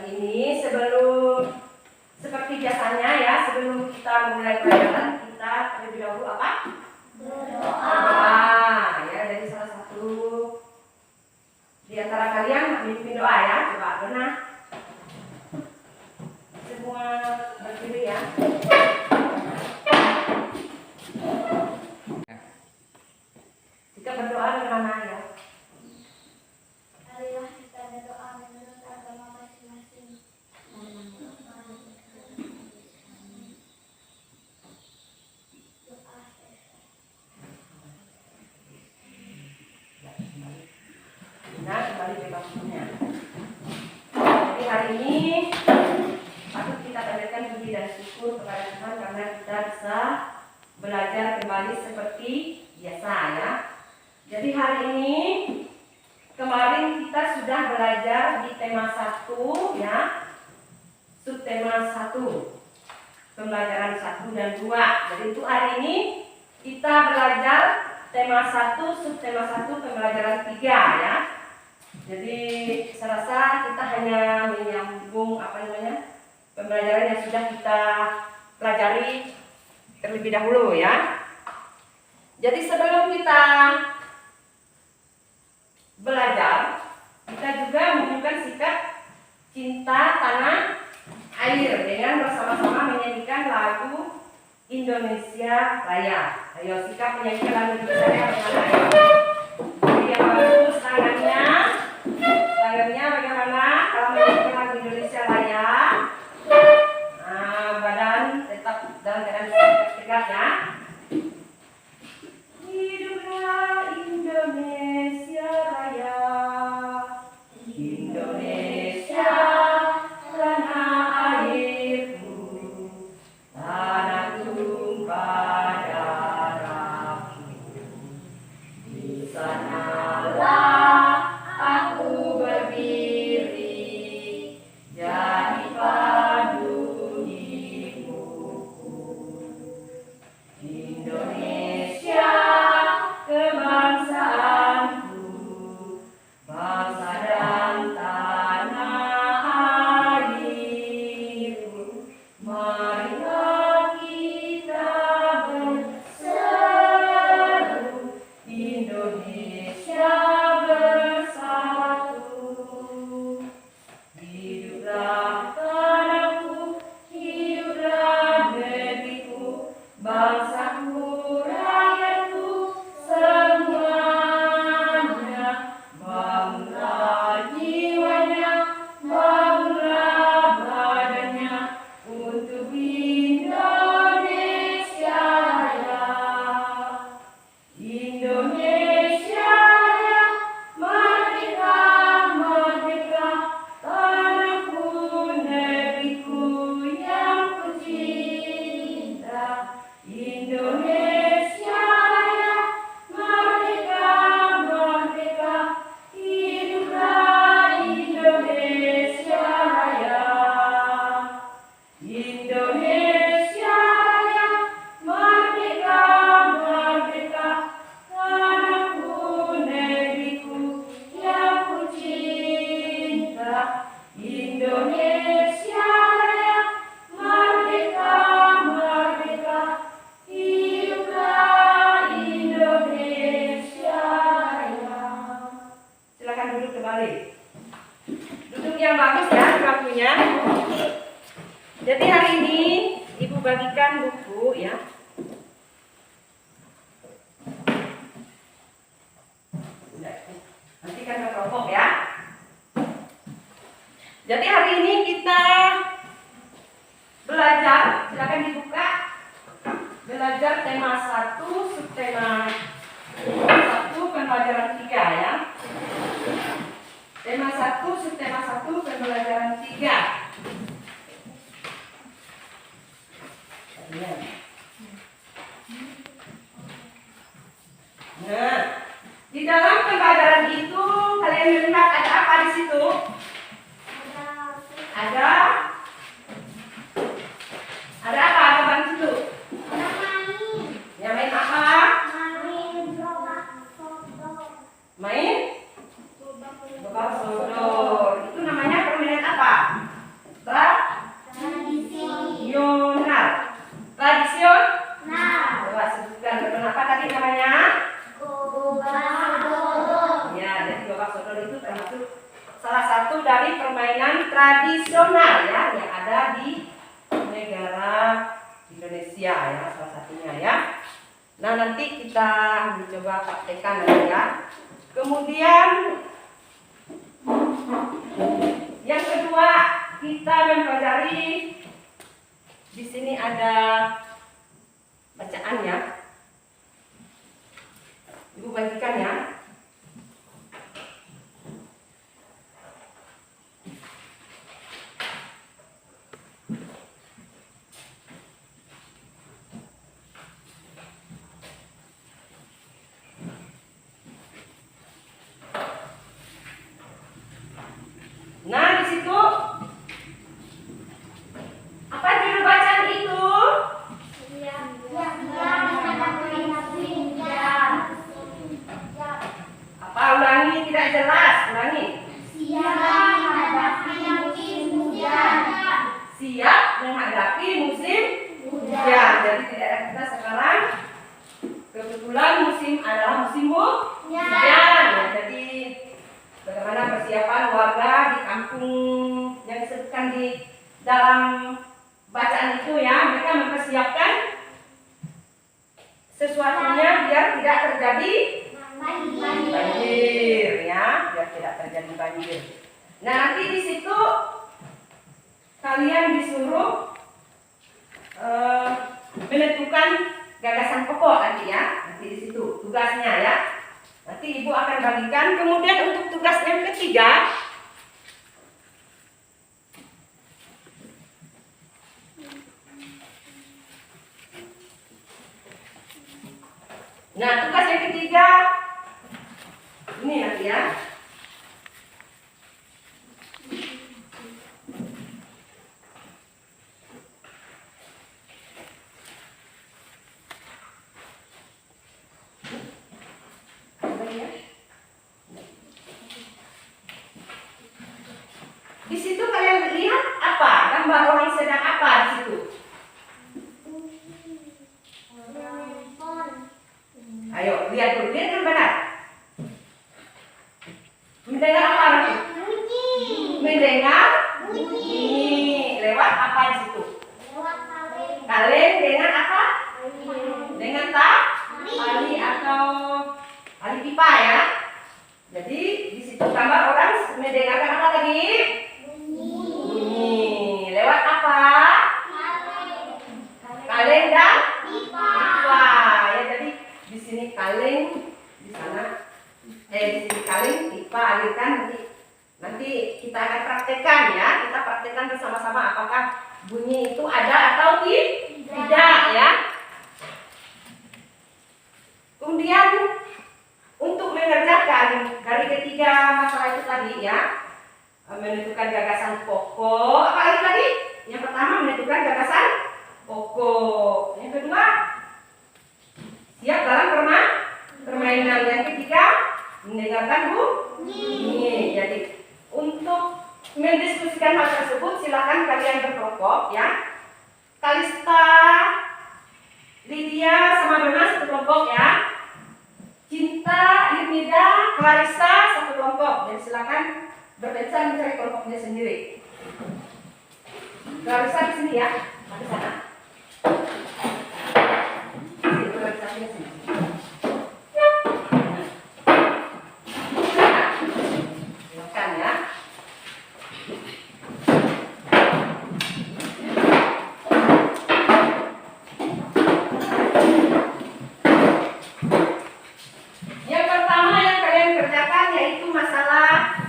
ini sebelum seperti biasanya ya, sebelum kita memulai pelajaran kita terlebih dahulu apa? Berdoa. Ya, dari salah satu di antara kalian memimpin doa ya. Coba Dona. Semua berdiri ya. Kita berdoa dengan mana ya? Marilah kita berdoa menurut agama masing-masing. Nah, kembali ke waktunya. Jadi hari ini patut kita panjatkan puji dan syukur kepada Tuhan karena kita bisa belajar kembali seperti biasa ya. Jadi hari ini kemarin kita sudah belajar di tema 1 ya. Subtema 1. Pembelajaran 1 dan 2. Jadi itu hari ini kita belajar tema 1, subtema 1, pembelajaran 3 ya. Jadi saya rasa kita hanya menyambung pembelajaran yang sudah kita pelajari terlebih dahulu ya. Jadi sebelum kita belajar, kita juga menunjukkan sikap cinta tanah air dengan bersama-sama menyanyikan lagu Indonesia Raya. Ayo sikap menyanyikan lagu Indonesia Raya bagaimana? Jadi yang bagus tangannya bagaimana kalau menyanyikan lagu Indonesia Raya? Nah, badan tetap dalam keadaan tegak ya. Hiduplah Indonesia Raya, Indonesia tanah airku, tanah tumpah darahku. Di sanalah aku berdiri, jadi pandu hidupku. Indonesia kebangsaanku, bangsa dan tanah airku. Marilah kita berseru, Indonesia bersatu. Hiduplah tanahku, hiduplah negeriku, bangsaku, rakyatku, semuanya. Bangunlah jiwanya, bangunlah badannya untuk Indonesia Raya. Indonesia Raya, merdeka, merdeka, tanahku, negeriku yang ku cinta. Indonesia Raya, merdeka, merdeka, hiduplah Indonesia Raya. Indonesia Raya, merdeka, merdeka, tanahku, negeriku yang ku cinta. Indonesia Raya, merdeka, merdeka, hiduplah Indonesia Raya. Silakan duduk kembali. Duduk yang bagus ya waktunya. Jadi hari ini Ibu bagikan buku ya. Nanti kan kelompok ya. Jadi hari ini kita belajar, silakan dibuka. Belajar tema 1, subtema 1, pembelajaran 3 ya. Tema 1, subtema 1, pembelajaran 3. Nah, di dalam pembelajaran itu kalian melihat ada apa di situ? Ada apa di situ? Ya, main apa? Main? Babak sodor. Itu namanya permainan apa? tradisional ya yang ada di negara Indonesia ya, salah satunya ya. Nah, nanti kita mencoba praktekkan nanti ya. Kemudian yang kedua, kita mempelajari di sini ada bacaannya. Ibu bagikan ya. Nah, di situ apa judul bacaan itu? Apa, ulangi, tidak jelas, ulangi. Siap menghadapi musim hujan. Jadi tidak ada kita sekarang. Kebetulan musim adalah musim hujan. Ya, jadi bagaimana persiapan warga di kampung yang disebutkan di dalam bacaan itu ya, mereka mempersiapkan sesuatunya biar tidak terjadi banjir ya, biar tidak terjadi banjir. Nah, nanti di situ kalian disuruh menentukan gagasan pokok nanti ya, nanti di situ tugasnya ya. Nanti ibu akan bagikan. Kemudian untuk tugas yang ketiga, nah tugas yang ketiga ini nanti ya. Di situ kalian lihat apa? Gambar orang sedang apa di situ? Ayo lihat dulu, lihat yang benar. Mendengar apa itu? Mendengar bunyi. Lewat apa di situ? Kaleng dengan apa? Dengan tali atau tali pipa ya. Jadi di situ gambar orang mendengarkan apa tadi? Bunyi. Lewat apa? Kaleng dan pipa. Ya, jadi di sini kaleng, di sana di sini kaleng, pipa alirkan. Nanti kita akan praktekkan ya. Kita praktekkan bersama-sama apakah bunyi itu ada atau tidak ya. Kemudian untuk mengerjakan dari ketiga masalah itu tadi ya, menentukan gagasan pokok. Apa lagi tadi? Yang pertama menentukan gagasan pokok. Yang kedua, siap dalam permainan. Yang ketiga, mendengarkan bunyi. Jadi untuk mendiskusikan hal tersebut silakan kalian berkelompok ya. Kalista, Lydia sama Dona satu kelompok ya. Cinta, Yunida, Clarissa satu kelompok. Dan silakan berpencar mencari kelompoknya sendiri. Clarissa di sini ya, di sana. Clarissa di sini. Silakan ya. Yang pertama yang kalian kerjakan yaitu masalah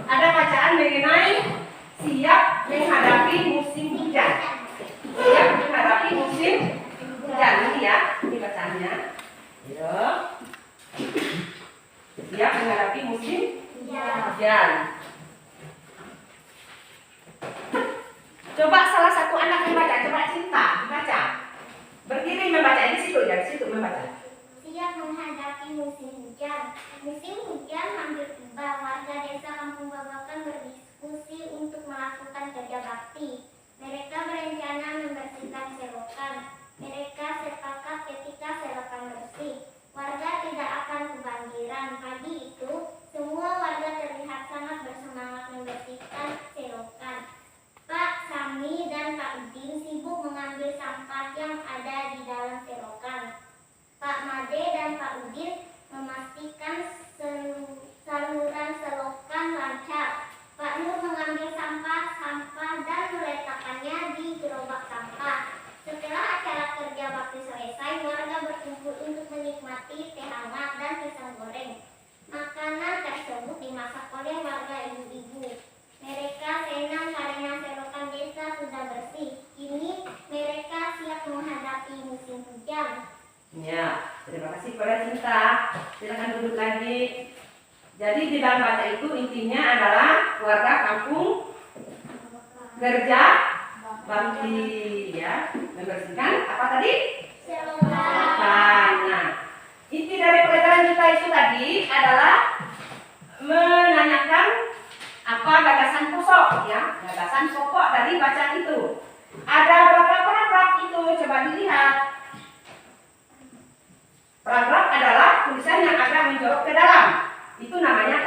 ada bacaan mengenai siap menghadapi musim hujan. Siap menghadapi musim hujan ini ya, ini bacaannya. Ya. Siap menghadapi musim hujan. Coba salah satu anak membaca, coba Cinta membaca. Berdiri membaca di situ ya, di situ membaca. Siap menghadapi musim hujan. Musim hujan hampir tiba. Warga desa Kampung Babakan berdiskusi untuk melakukan kerja bakti. Mereka berencana membersihkan selokan. Mereka sepakat ketika selokan bersih, warga tidak akan kebanjiran. Pagi itu, semua warga terlihat sangat bersemangat membersihkan selokan. Silakan duduk lagi. Jadi di dalam baca itu intinya adalah warga kampung kerja bakti, ya, membersihkan apa tadi? Selokan. Nah, inti dari pelajaran kita itu tadi adalah menanyakan apa gagasan pokok, ya, gagasan pokok dari bacaan itu. Ada berapa paragraf itu? Coba dilihat. Paragraf adalah tulisan yang agak menjorok ke dalam. Itu namanya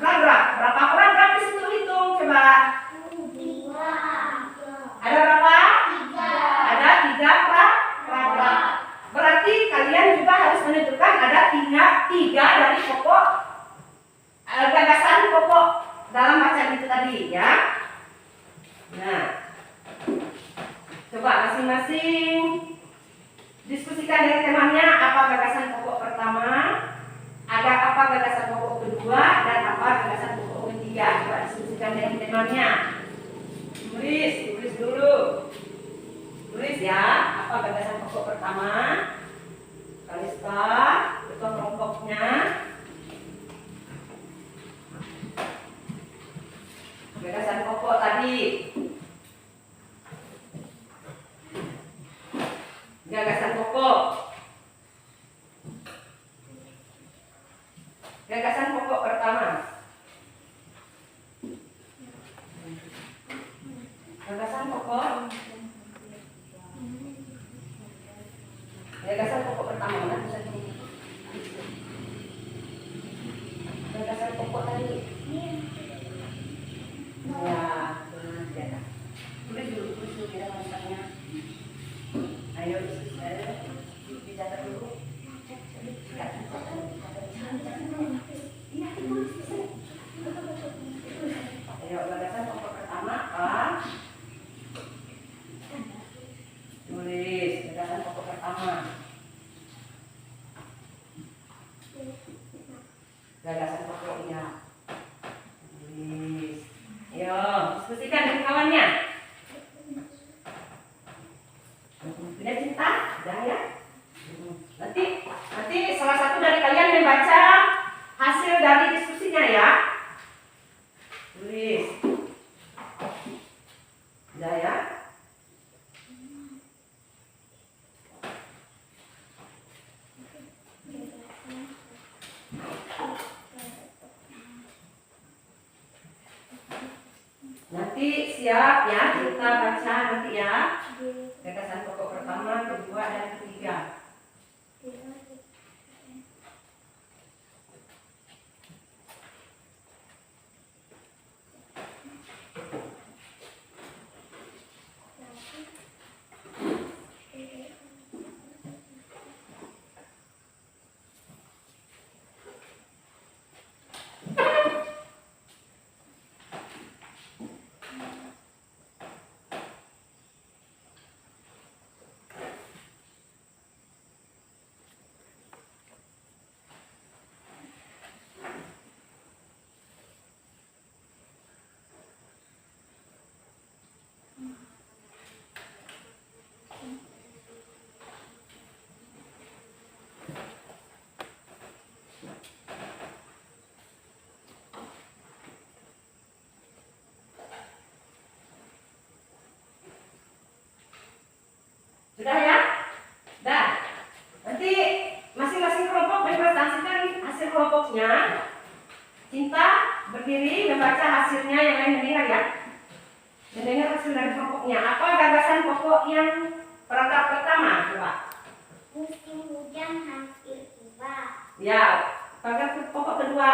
paragraf. Berapa paragraf di situ hitung? Coba. Ada berapa? Ada 3 paragraf. Berarti kalian juga harus menentukan ada 3 dari pokok gagasan pokok dalam bacaan itu tadi, ya. Nah, coba masing-masing diskusikan dengan temannya apa gagasan pokok pertama, ada apa gagasan pokok kedua, dan apa gagasan pokok ketiga. Coba diskusikan dengan temannya. Tulis dulu. Tulis ya, apa gagasan pokok pertama. Kalista, ketua kelompoknya. Gagasan pokok tadi. Gagasan pokok. Gagasan pokok pertama. Gagasan pokok. Gagasan pokok pertama mana? Gagasan pokok tadi. Ya, benar ya. Tulis dulu kira masaknya. Ayo, dicatat dulu. Ayo, gagasan pokok pertama apa? Tulis gagasan pokok pertama. Gagasan pokoknya. Tulis. Ayo, diskusikan dengan kawannya. Udah cinta? Udah ya? Nanti salah satu dari kalian membaca hasil dari diskusinya ya. Tulis. Udah ya? Nanti siap ya, kita baca nanti ya. Gagasan pokok pertama, kedua, dan ketiga. Sudah ya? Dah. Nanti masing-masing kelompok mempresentasikan hasil kelompoknya. Cinta berdiri membaca hasilnya, yang lain mendengar ya. Mendengar hasil dari kelompoknya. Apa gagasan pokok yang paragraf pertama? Coba. Musim hujan hampir tiba. Ya. Paragraf pokok kedua.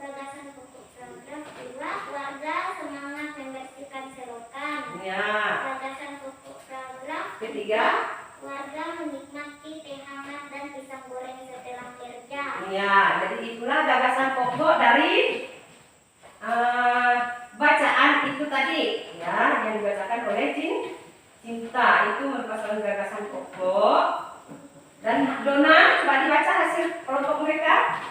Gagasan pokok paragraf kedua, warga semangat membersihkan selokan. Ya. Gagasan pokok paragraf Ketiga. warga menikmati teh hangat dan pisang goreng setelah kerja. Ya, jadi itulah gagasan pokok dari bacaan itu tadi, ya, yang dibacakan oleh Cinta. Itu merupakan gagasan pokok. Dan Dona, coba dibaca hasil kelompok mereka.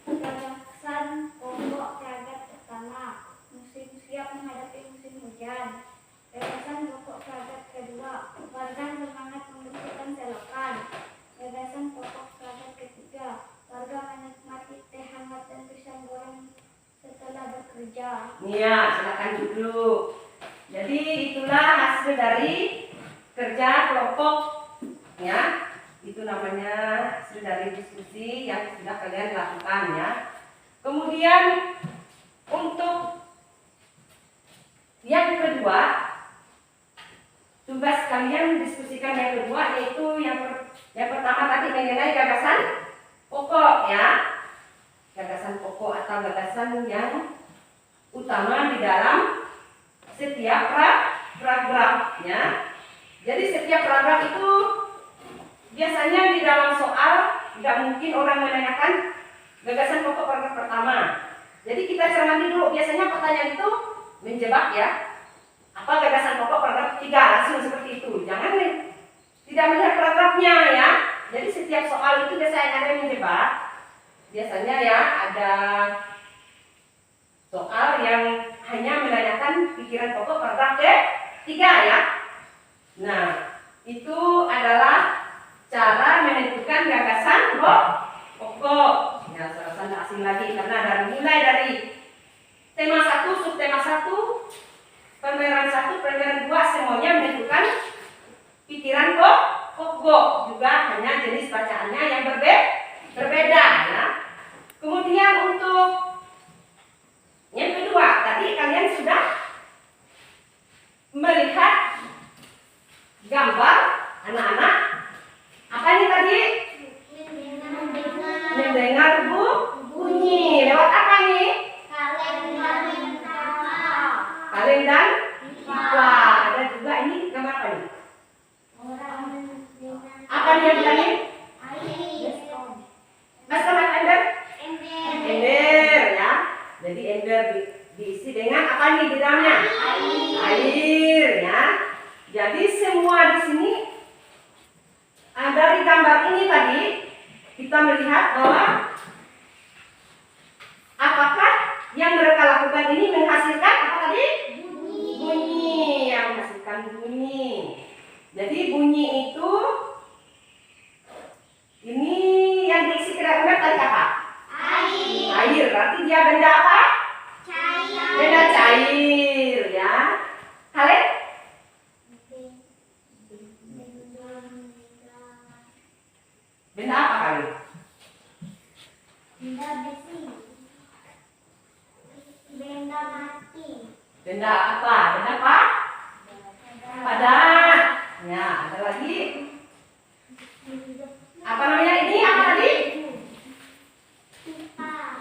Gagasan pokok paragraf pertama, musim siap menghadapi musim hujan. Gagasan pokok paragraf kedua, warga semangat membersihkan selokan. Gagasan pokok silakan duduk. Jadi itulah hasil dari kerja kelompok ya. Itu namanya hasil dari diskusi yang sudah kalian lakukan ya. Kemudian untuk yang kedua, tugas kalian diskusikan yang kedua yaitu yang pertama tadi mengenai gagasan pokok ya. Gagasan pokok atau gagasan yang utama di dalam setiap paragraf ya. Jadi setiap paragraf itu biasanya di dalam soal tidak mungkin orang menanyakan gagasan pokok paragraf pertama. Jadi kita cermati dulu, biasanya pertanyaan itu menjebak ya. Apa gagasan pokok paragraf 3 langsung seperti itu. Jangan tidak melihat paragrafnya ya. Jadi setiap soal itu biasanya ada yang menjebak. Biasanya ya ada soal yang hanya menanyakan pikiran pokok paragraf 3 ya. Nah, itu adalah cara menentukan gagasan pokok. Ya, serasa tidak asing lagi karena mulai dari tema 1, subtema 1, pemberan 1, pemberan 2 semuanya menentukan pikiran pokok. Juga hanya jenis bacaannya yang berbeda ya. Kemudian untuk yang kedua, tadi kalian sudah melihat gambar anak-anak. Apa ini tadi? Mendengar bunyi. Lewat apa nih? Kaleng dan pipa. Ada juga ini gambar apa nih? Apa nih yang tadi? Baskom atau ember? Ember ya. Jadi ember diisi dengan apa nih di dalamnya? Air ya. Jadi semua di sini dari gambar ini tadi kita melihat bahwa apakah yang mereka lakukan ini menghasilkan apa tadi? Bunyi. Yang menghasilkan bunyi. Jadi bunyi itu ini yang diisi ke dalam ember tadi apa? Air. Berarti dia benda apa? Benda cair ya. Kalian? Benda apa kalian? Benda besi. Benda mati. Benda apa? Benda apa? Padat. Ya, ada lagi. Apa namanya ini? Apa tadi?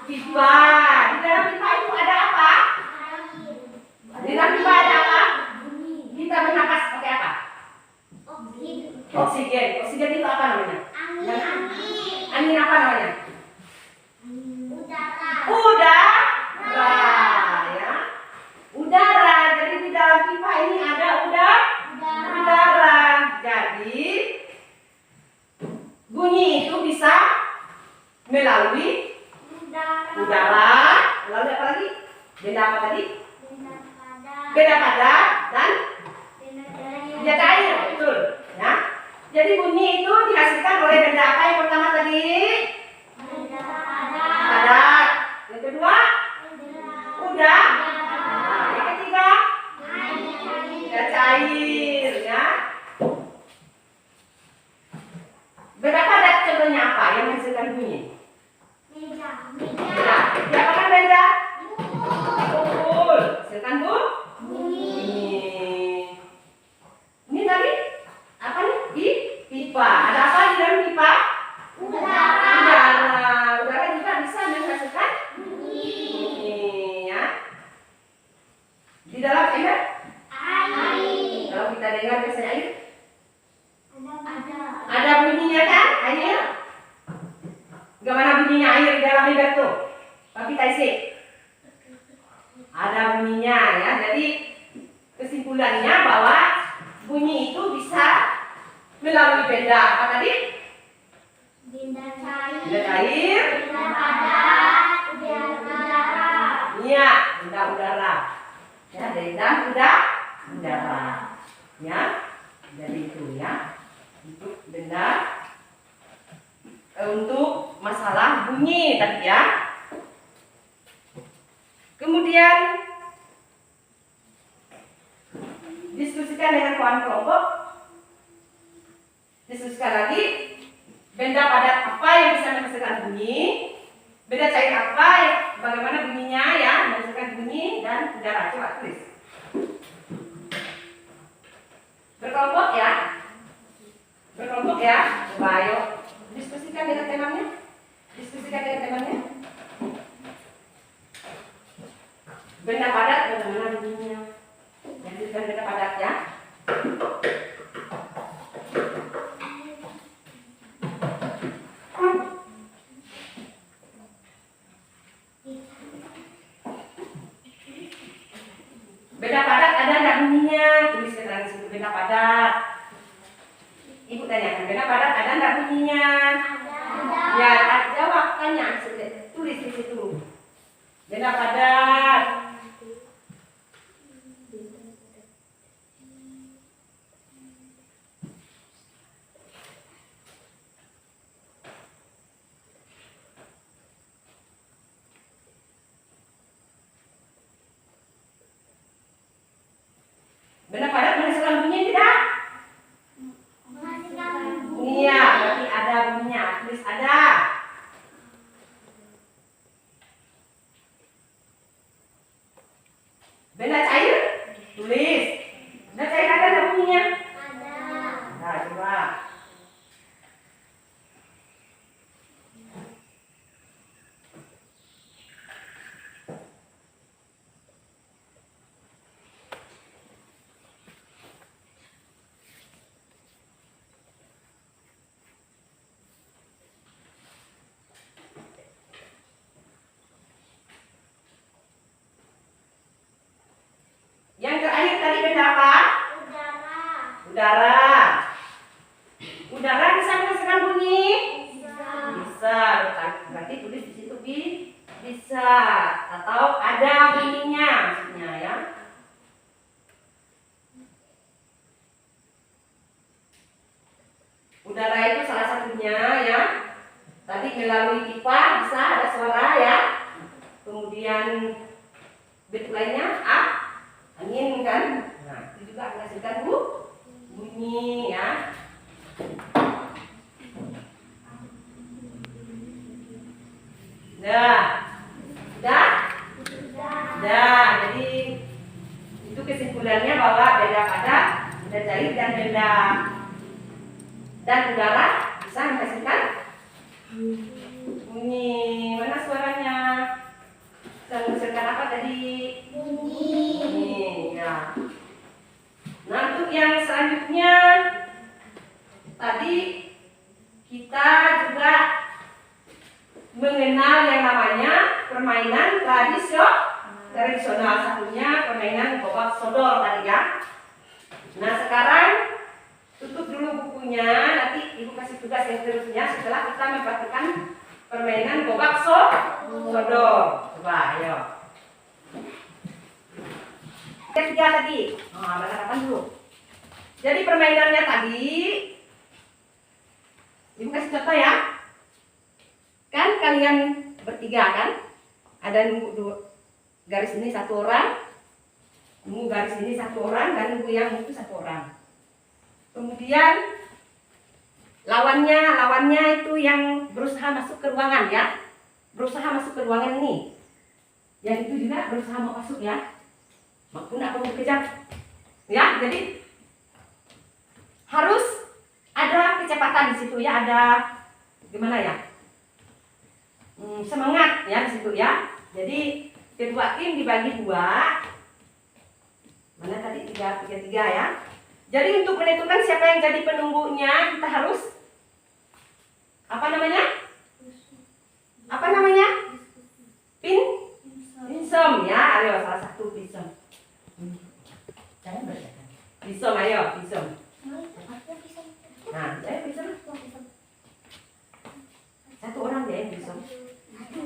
Pipa. Di dalam pipa itu ada apa? Di dalam pipa ada apa? Kita bernapas pakai apa? Oksigen. Oksigen itu apa namanya? Angin apa namanya? Udara ya. Udara. Jadi di dalam pipa ini ada udara. Jadi bunyi itu bisa melalui udara. Lalu apa lagi? Benda apa tadi? Benda padat dan benda cair. Betul ya. Jadi bunyi itu dihasilkan oleh benda apa yang pertama tadi? Padat. Yang kedua? Udara. Nah, yang ketiga? Benda cair ya. Benda padat contohnya apa yang menghasilkan bunyi? Meja. Ya, apa kan benda? Betul. Hasilkan bunyi. Ini tadi apa nih? Di pipa. Ada apa di dalam pipa? Udara. Udara juga bisa menghasilkan bunyi ya. Di dalam ember? Kalau kita dengar biasanya air ada bunyinya kan? Air. Gimana bunyinya air di dalam ember tuh? Tapi taisi. Ada bunyinya ya. Jadi kesimpulannya bahwa bunyi itu bisa melalui benda apa tadi? Benda cair. Benda cair. Benda padat. Udara. Iya, benda udara. Ya, benda udara. Ya, jadi itu ya. Untuk benda untuk masalah bunyi tadi ya. Kemudian Diskusikan dengan kawan kelompok. Diskusikan lagi. Benda padat apa yang bisa menghasilkan bunyi? Benda cair apa? Bagaimana bunyinya ya? Menghasilkan bunyi dan udara. Coba tulis. Berkelompok ya. Berkelompok ya. Coba ayo. Diskusikan dengan temannya. Diskusikan dengan temannya. Benda padat bagaimana bunyinya? Jadi benda padat ya. Benda padat ada nggak bunyinya? Tulis keterangan situ benda padat. Ibu tanyakan benda padat ada nggak bunyinya? Ya, jawab tanya. Tulis di situ. Benda padat. Benda padat menghasilkan bunyi tidak? Iya, berarti ada bunyinya. Tulis ada. Benda cair? Tulis. Benda cair ada nggak bunyinya? Nah, coba. Yang terakhir tadi benda apa? Udara. Udara bisa menghasilkan bunyi? Bisa. Berarti tulis di situ bisa atau ada bunyinya maksudnya ya. Udara itu salah satunya ya. Tadi melalui pipa bisa ada suara ya. Kemudian bentuk lainnya angin kan. Nah, itu juga menghasilkan bunyi ya. Udah. Jadi itu kesimpulannya bahwa benda padat, benda cair dan udara bisa menghasilkan bunyi. Mana suaranya? Bisa menghasilkan apa tadi? Bunyi. Ya. Nah, untuk yang selanjutnya tadi kita juga mengenal yang namanya permainan tradisional. Satunya permainan gobak sodor tadi ya. Nah, sekarang tutup dulu bukunya, nanti ibu kasih tugas yang seterusnya setelah kita mempraktikkan permainan gobak sodor. Coba ayo. Ketiga tadi. Bacakan dulu. Jadi permainannya tadi ibu kasih contoh ya. Kan kalian bertiga kan? Ada nunggu garis ini satu orang, nunggu garis ini satu orang, dan nunggu yang itu satu orang. Kemudian lawannya itu yang berusaha masuk ke ruangan ya. Berusaha masuk ke ruangan ini. Yang itu juga berusaha mau masuk ya. Maupun aku mau kejar. Ya, jadi harus ada kecepatan di situ ya, ada gimana ya? Semangat ya di situ ya. Jadi kedua tim dibagi dua. Mana tadi tiga ya. Jadi untuk menentukan siapa yang jadi penunggunya kita harus apa namanya? Pinsom ya. Ayo salah satu pinsom. Jangan berdekat. Pinsom ayo pinsom. Nah, ayo pinsom. Satu orang ya yang pinsom.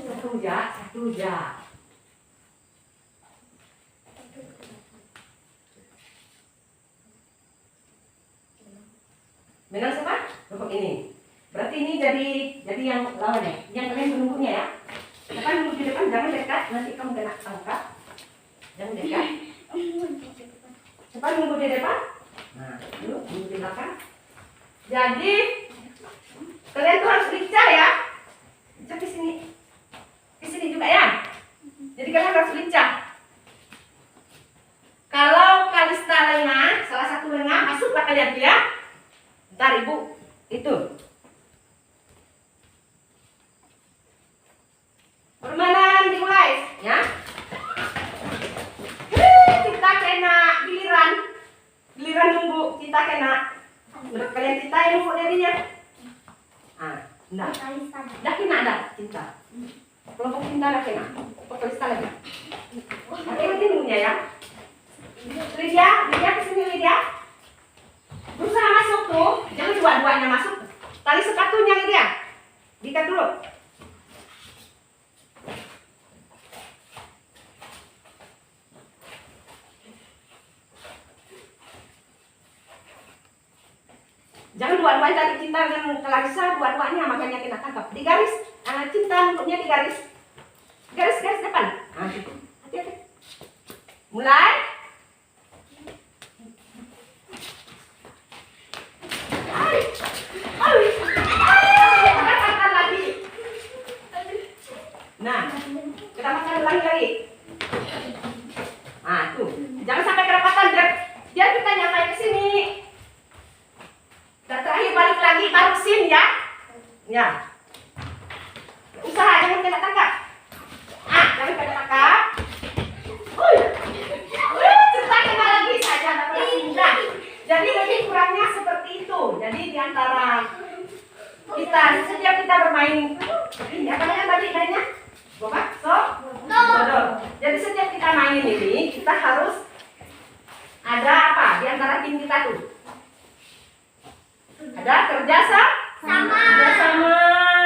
Satu ja. Menang siapa? Kelompok ini. Berarti ini jadi yang lawannya. Yang kalian menunggunya ya. Depan nunggu di depan, jangan dekat. Nanti kamu kena tangkap. Jangan dekat. Siapa nunggu di depan? Nah, yuk nunggu di belakang. Jadi kalian tuh harus lincah ya. Lincah ke sini. Ke sini juga ya. Jadi kalian harus lincah. Kalau Kalista lengah, salah satu lengah, masuklah kalian tuh ya. Ntar ibu itu. Permainan dimulai ya. Kita kena giliran nunggu kita kena. Menurut kalian kita yang nunggu dirinya. Ah, enggak. Dah kena ada cinta. Kelompok cinta dah kena. Kelompok Kalista lagi. Hati-hati nunggunya ya. Lydia kesini Lydia. Berusaha masuk tuh, jangan dua-duanya masuk. Tali sepatunya Lydia. Diikat dulu. Jangan dua-duanya tali cinta dengan Clarissa, dua-duanya makanya kena tangkap. Di garis, cinta nutupnya di garis. Garis depan. Hati-hati. Mulai. Nah, kita makan lagi. Nah, tuh. Jangan sampai kerapatan, biar kita nyampe ke sini. Dan terakhir balik lagi baru sin ya. Ya. Usaha jangan kena tangkap. Jangan kena tangkap. Kita kena lagi saja dapat pindah. Jadi lebih kurangnya seperti itu. Jadi di antara kita setiap kita bermain ini apa namanya tadi mainnya? Boba? Dodol. Jadi setiap kita main ini kita harus ada apa di antara tim kita tuh? Ada kerjasama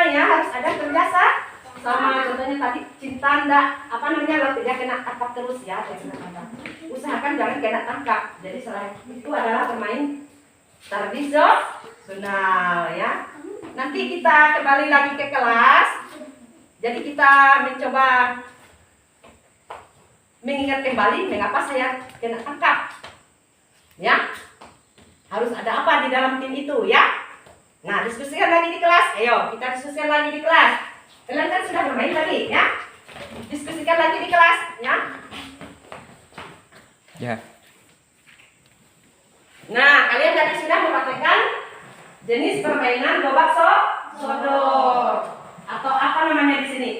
ya, harus ada kerjasama. Contohnya tadi cinta ndak apa namanya kalau tidak kena tangkap terus ya, usahakan jangan kena tangkap. Jadi selain itu adalah bermain tradisional ya. Nanti kita kembali lagi ke kelas. Jadi kita mencoba mengingat kembali mengapa saya kena tangkap. Ya. Harus ada apa di dalam tim itu ya. Nah, diskusikan lagi di kelas. Ayo, kita diskusikan lagi di kelas. Kalian kan sudah bermain tadi ya. Diskusikan lagi di kelas ya. Ya. Nah, kalian tadi sudah mempraktekkan jenis permainan gobak sodor atau apa namanya di sini?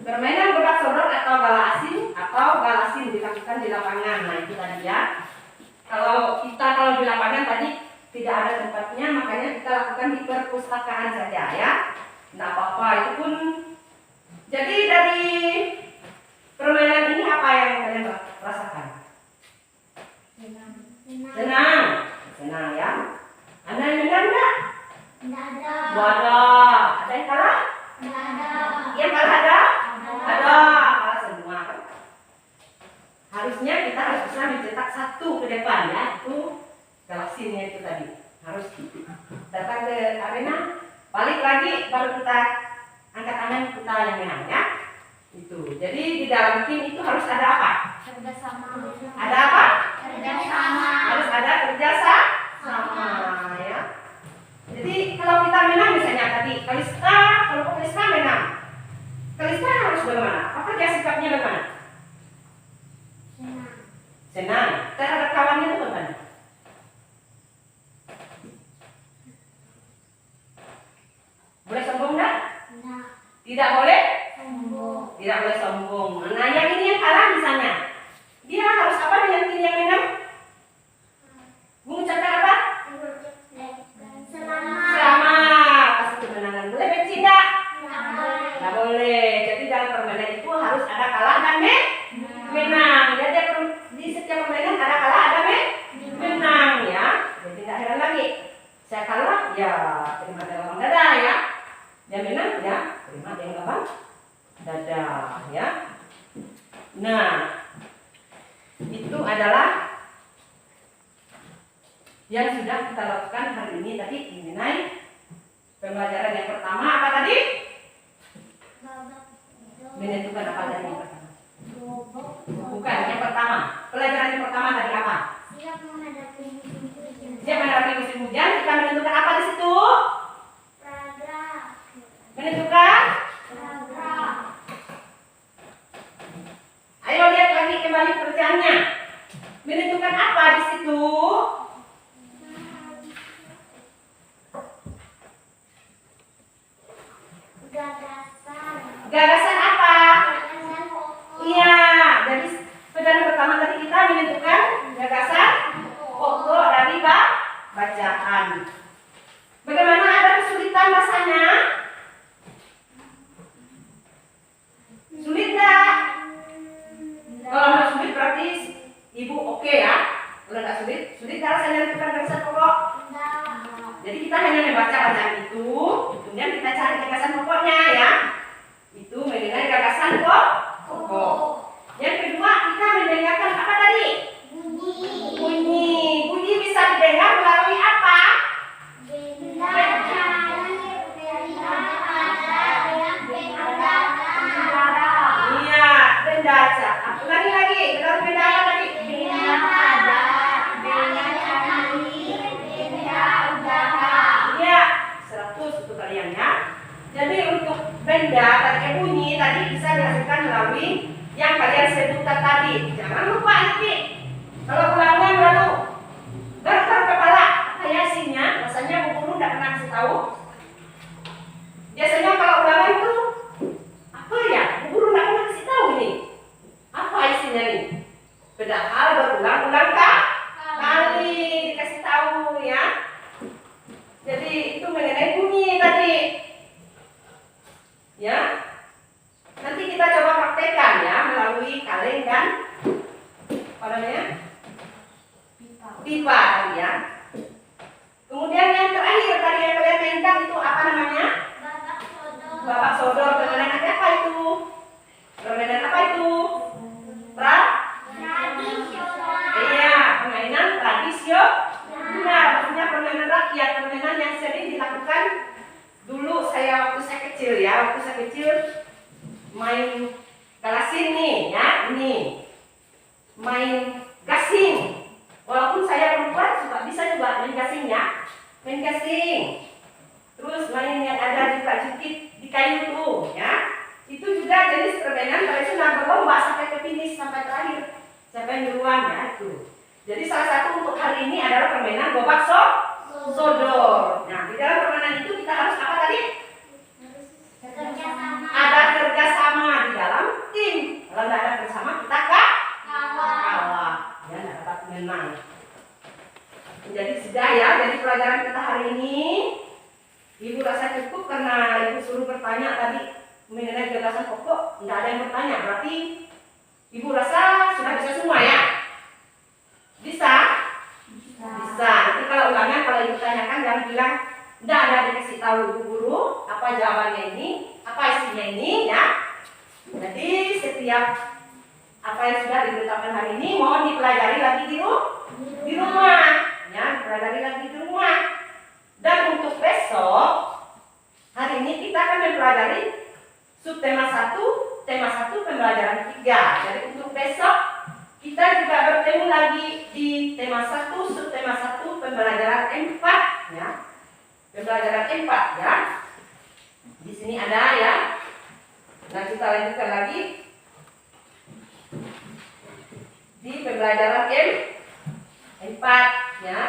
Permainan gobak sodor atau gala asin dilakukan di lapangan. Nah, itu tadi ya. Kalau di lapangan tadi tidak ada tempatnya, makanya kita lakukan di perpustakaan saja ya. Tidak apa-apa, itu pun. Jadi dari permainan ini apa yang kalian rasakan? Senang ya. Ada yang menang enggak? Tidak ada. Ada. Ada yang kalah? Tidak ada. Yang kalah ada? Ada. Kalah semua. Harusnya kita harus bisa mencetak satu ke depan ya. Itu galaksinnya itu tadi. Harus datang ke arena, balik lagi baru kita angkat tangan kita yang menang ya. Itu. Jadi di dalam tim itu harus ada apa? Kerjasama. Ada apa? Kerjasama. Harus ada kerjasama ya. Jadi kalau kita menang misalnya tadi Kalista, kalau Kalista menang, Kalista harus bagaimana? Apa dia sikapnya bagaimana? Senang. Terhadap kawannya itu bagaimana? Boleh sombong enggak? Tidak boleh? Tidak boleh sombong. Nah, yang ini yang kalah misalnya, dia harus apa dengan tim yang menang? Mengucapkan apa? Selamat. Pasti kemenangan. Boleh benci enggak? Nggak boleh. Jadi dalam permainan itu harus ada kalah dan menang. Jadi di setiap permainan ada kalah, ada menang ya. Jadi tidak heran lagi. Saya kalah, ya terima dengan lapang dada ya. Dia menang, ya terima dengan lapang dada ya. Nah, itu adalah yang sudah kita lakukan hari ini tadi mengenai pembelajaran yang pertama. Apa tadi? Menentukan apa tadi yang pertama? Bukan yang pertama. Pelajaran yang pertama pertama tadi apa? Siap menghadapi musim hujan. Siap menghadapi musim hujan. Kita menentukan apa di situ? Paragraf. Menentukan? Paragraf. Ayo lihat lagi kembali pekerjaannya. Menentukan apa di situ? Gagasan. Gagasan apa? Gagasan pokok. Iya. Jadi pelajaran pertama tadi kita menentukan gagasan pokok dari bacaan. Bagaimana, ada kesulitan rasanya? Sulit nggak? Kalau nggak sulit berarti ibu oke ya. Kalau nggak sulit, sulit nggak rasanya menentukan gagasan pokok? Enggak. Jadi kita hanya membaca bacaan itu, kemudian kita cari gagasan pokoknya ya. Itu mengenai gagasan pokok. Yang kedua kita mendengarkan apa tadi? Bunyi. Bunyi. Bunyi bisa didengar melalui apa? Benda cair. Benda ada yang berada. Iya, benda cair. Ulangi lagi, melalui benda apa tadi? Benda ada. Benda cair. Benda udara. Iya, 100 untuk kalian ya. Jadi untuk benda tadi bunyi tadi bisa dihasilkan melalui yang kalian sebutkan tadi. Jangan lupa nanti kalau ulangan lalu garuk-garuk kepala apa ya isinya? Rasanya Bu Guru tidak pernah kasih tahu. Biasanya kalau ulangan itu apa ya? Bu Guru tidak pernah kasih tahu ini. Apa isinya nih? Padahal berulang-ulang kali dikasih tahu ya. Jadi itu mengenai bunyi tadi. Ya. Nanti kita coba praktekkan ya melalui kaleng dan apa namanya? Pipa tadi ya. Kemudian yang terakhir tadi yang kalian mainkan itu apa namanya? Babak sodor. Babak sodor. Permainan apa itu? Permainan apa itu? Tradisional. Iya, permainan tradisional. Maksudnya permainan rakyat, permainan yang sering dilakukan dulu waktu saya kecil ya. Waktu saya kecil main galasing nih ya, ini main gasing. Walaupun saya perempuan bisa juga main gasing ya, main gasing. Terus main yang ada juga jukit di kayu tuh ya. Itu juga jenis permainan tradisional, berlomba sampai ke finish, sampai terakhir siapa yang duluan ya itu. Jadi salah satu untuk hari ini adalah permainan gobak sodor. Nah, di dalam permainan itu kita harus apa tadi? Kerjasama. Ada kerjasama di dalam tim. Kalau tidak ada kerjasama kita kalah. Ya, tidak dapat menang. Jadi sudah ya, jadi pelajaran kita hari ini Ibu rasa cukup karena Ibu suruh bertanya tadi mengenai gagasan pokok, tidak ada yang bertanya. Berarti Ibu rasa sudah bisa semua ya? Bisa? Bisa. Nanti kalau ulangan, kalau Ibu tanyakan jangan bilang tidak ada dikasih tahu Ibu guru apa jawabannya ini, apa isinya ini ya. Jadi setiap apa yang sudah diberitakan hari ini mohon dipelajari lagi di rumah ya, dipelajari lagi di rumah. Dan untuk besok hari ini kita akan mempelajari subtema 1, tema 1 pembelajaran 3. Jadi untuk besok kita juga bertemu lagi di tema 1, subtema 1 pembelajaran 4 ya. Pembelajaran 4 ya. Di sini ada ya. Nah, kita lanjutkan lagi di pembelajaran 4 ya.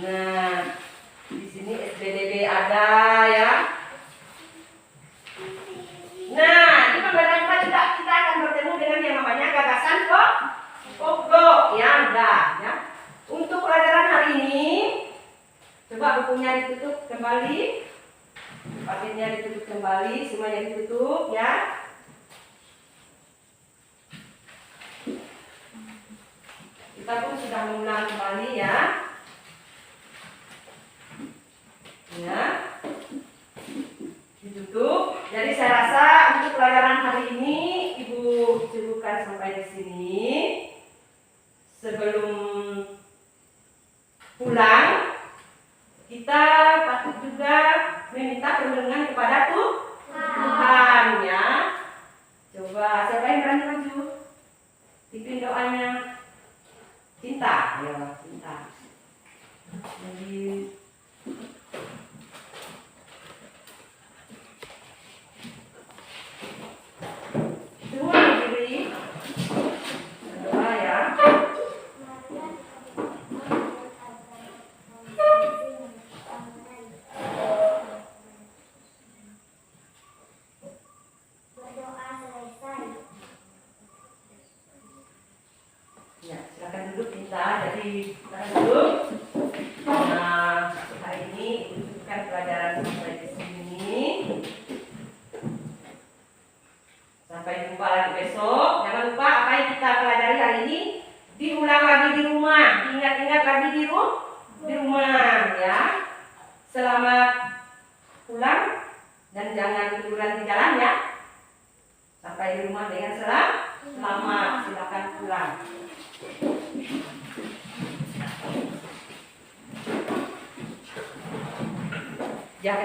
Nah, di sini SBDB ada ya. Nah, di pembelajaran 4 juga kita akan bertemu dengan yang namanya gagasan pokok ya, udah ya. Untuk pelajaran hari ini coba bukunya ditutup kembali. Paketnya ditutup kembali, semuanya ditutup ya. Kita pun sudah mengulang kembali ya. Ya. Ditutup. Jadi saya rasa untuk pelajaran hari ini Ibu cukupkan sampai di sini. Sebelum pulang kita patut juga meminta perlindungan kepada Tuhan ya. Coba siapa yang berani maju? Pimpin doanya. kita. Jadi kita dulu. Nah, hari ini cukupkan pelajaran sampai di sini. Sampai jumpa lagi besok. Jangan lupa apa yang kita pelajari hari ini diulang lagi di rumah. Ingat-ingat lagi di rumah ya. Selamat pulang dan jangan tiduran di jalan ya. Sampai di rumah dengan selamat. Silakan pulang. Ya.